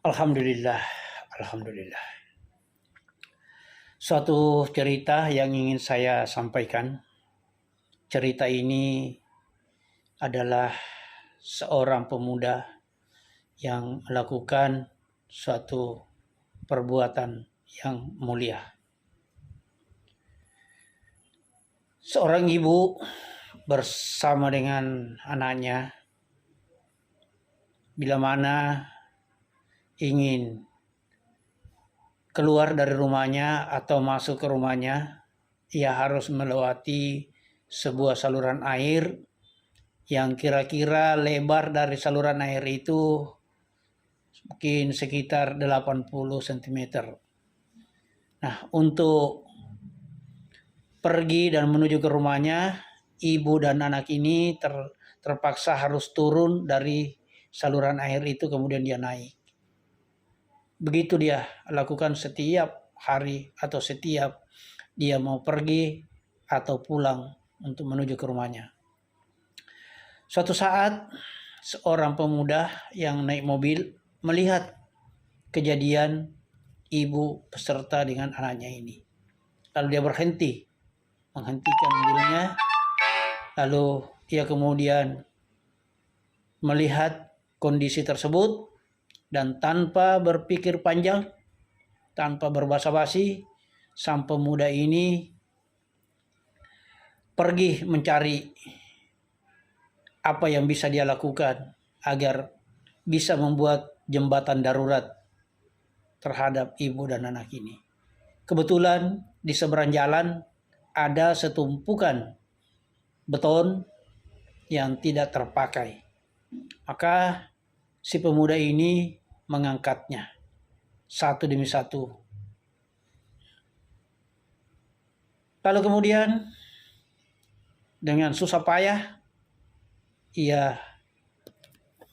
Alhamdulillah, alhamdulillah. Suatu cerita yang ingin saya sampaikan. Cerita ini adalah seorang pemuda yang melakukan suatu perbuatan yang mulia. Seorang ibu bersama dengan anaknya bila mana ingin keluar dari rumahnya atau masuk ke rumahnya, ia harus melewati sebuah saluran air yang kira-kira lebar dari saluran air itu mungkin sekitar 80 cm. Nah, untuk pergi dan menuju ke rumahnya, ibu dan anak ini terpaksa harus turun dari saluran air itu, kemudian dia naik. Begitu dia lakukan setiap hari atau setiap dia mau pergi atau pulang untuk menuju ke rumahnya. Suatu saat seorang pemuda yang naik mobil melihat kejadian ibu beserta dengan anaknya ini. Lalu dia menghentikan mobilnya. Lalu ia kemudian melihat kondisi tersebut dan tanpa berpikir panjang, tanpa berbasa-basi, sang pemuda ini pergi mencari apa yang bisa dia lakukan agar bisa membuat jembatan darurat terhadap ibu dan anak ini. Kebetulan di seberang jalan ada setumpukan beton yang tidak terpakai. Maka si pemuda ini mengangkatnya satu demi satu. Lalu kemudian dengan susah payah ia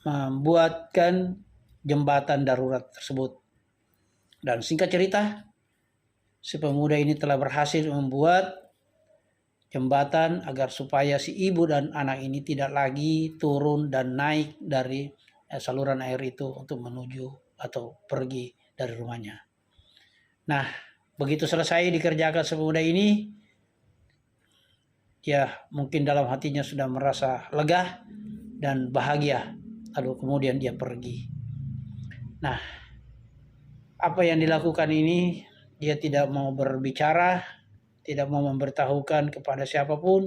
membuatkan jembatan darurat tersebut. Dan singkat cerita, si pemuda ini telah berhasil membuat jembatan agar supaya si ibu dan anak ini tidak lagi turun dan naik dari saluran air itu untuk menuju atau pergi dari rumahnya. Nah, begitu selesai dikerjakan si pemuda ini, ya mungkin dalam hatinya sudah merasa lega dan bahagia. Lalu kemudian dia pergi. Nah, apa yang dilakukan ini, dia tidak mau berbicara, tidak mau memberitahukan kepada siapapun.